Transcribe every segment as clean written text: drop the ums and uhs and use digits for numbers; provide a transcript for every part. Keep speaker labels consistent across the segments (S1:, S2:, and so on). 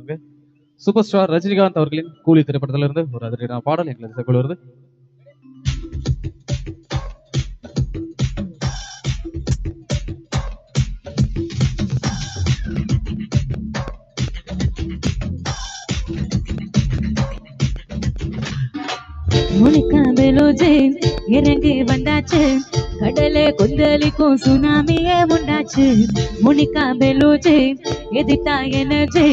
S1: வந்திருக்கு. Super star Rajinikanth அவர்களின் கூலி திரைப்படத்திலிருந்து ஒரு அதிரடியான பாடல் எங்களுக்கு இசைக்குழு வருது.
S2: மோனிகா பெலோஜே இறங்கி வந்தாச்சு, கடலை கொந்தளிக்கும் சுனாமியே உண்டாச்சு. மோனிகா பெலோஜே எதிர்த்தா எனர்ஜி,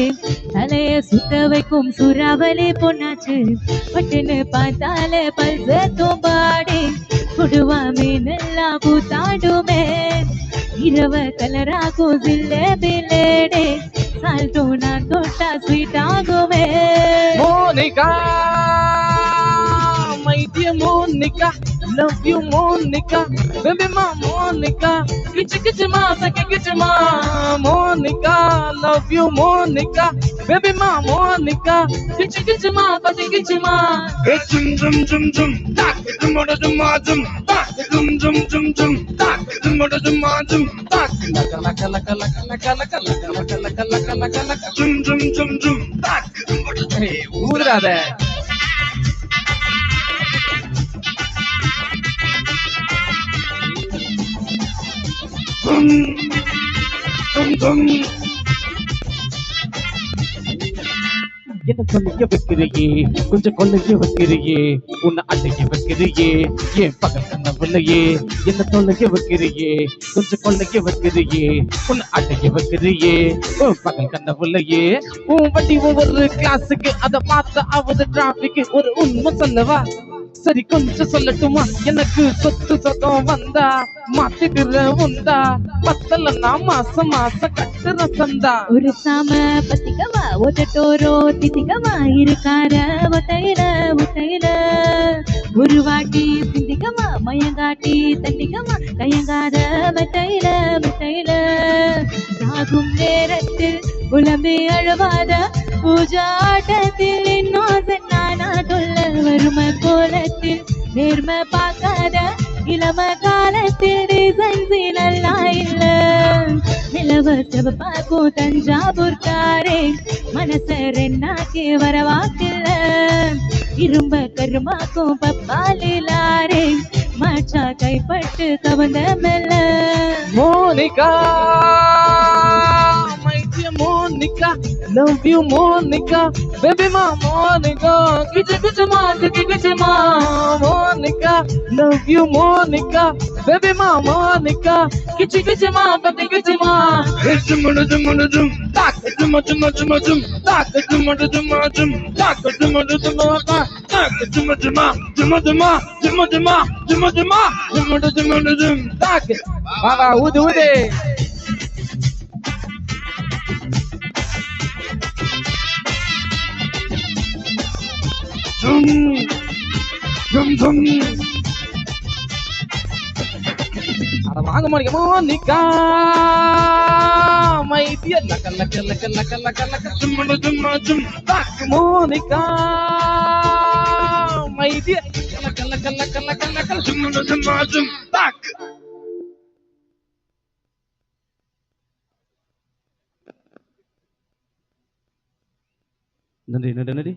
S2: தலைய சுத்த வைக்கும் சூறாவளி பொண்ணாச்சு. பட்டுன்னு பார்த்தாலே பல்ச தோம்பாடி, கொடுவா மீனெல்லாம் பூத்தாடுமே. இரவ கலராகும் சில்லே பில்லேடே, சால்ட்டோ நான் தொட்டா ஸ்வீட் ஆகுமே.
S1: Monica my dear Monica, love you Monica, baby ma Monica, kichi ma sake kichi ma Monica, love you Monica, baby ma Monica, kichi ma sake kichi ma.
S3: Hey zum zum zum zum, tak zum zum zum, tak zum zum zum zum, tak zum zum tak
S1: Laka laka laka laka laka laka laka laka laka laka laka laka
S3: zum zum zum zum, tak
S1: hey ஊதுறாதே.
S3: zum zum zum.
S1: என்ன சொல்லிக்க வைக்கிறியே, கொஞ்சம் கொள்ளைய வைக்கிறியே, உன்னை அடைக்க வைக்கிறியே, ஏன் பகல் கனவுலையே. என்ன தொல்லைய வைக்கிறியே, கொஞ்சம் கொள்ளைய வைக்கிறியே, உன்னை அடைக்க வைக்கிறியே, உன் பகல் கனவுலையே. உன் வண்டி ஒவ்வொரு கிளாஸுக்கு அதை பார்த்த ஆகுது டிராபிக். ஒரு உண்மை சொல்லவா, சரி கொஞ்சம் சொல்லட்டுமா, எனக்கு சொத்து சொத்தம் வந்தா மாத்திடுற உண்டா, பத்தலன்னா மாசம் மாசம் கட்டுற சந்தா.
S2: ஒரு சாம பத்திக்கவா ஒட்டோரோ தித்திக்கவா, இருக்கார ஒட்டையில ஒட்டையில ஒரு வாட்டி சிந்திக்கவா, மயங்காட்டி தண்டிக்கவா, கையங்காத மெட்டையில மெட்டையில. சாகும் நேரத்தில் உலம்பி அழவாத பூஜாட்டத்தில் இன்னும் நானா தொல்ல, வறுமை கோலத்தில் நேர்மை பார்க்காத இளம காலத்தில் டிசைன்ஸ் நல்லா இல்ல. நிலவ செவப்பாக்கும் தஞ்சாவூர் காரே, மனச ரெண்டாக்கி வரவாக்கில்ல. இரும்ப கருமாக்கும் பப்பாலிலாரே, மாச்சா கைப்பட்டு கவந்த மெல்ல.
S1: Monica my dear Monica, love you Monica, baby ma Monica, kichi ma sake kichi ma Monica, love you Monica, baby ma Monica, kichi ma sake kichi ma.
S3: Hey zum zum zum, tak zum zum zum, tak zum zum zum, tak zum zum tak zum zum.
S1: Tak வா வா ஊது ஊது.
S3: Zum zum zum.
S1: அட வாங்க Monica. Monica my dear லக்க லக்க லக்க லக்க லக்க லக்க
S3: Zum zum, tak
S1: Monica my dear லக்க லக்க லக்க லக்க லக்க.
S3: zum, tak.
S1: நன்றி நன்றி நன்றி.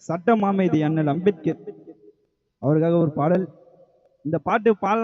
S4: சட்ட மாமேதை அண்ணல் அம்பேத்கர் அவருக்காக ஒரு பாடல். இந்த பாட்டு பாடலாம்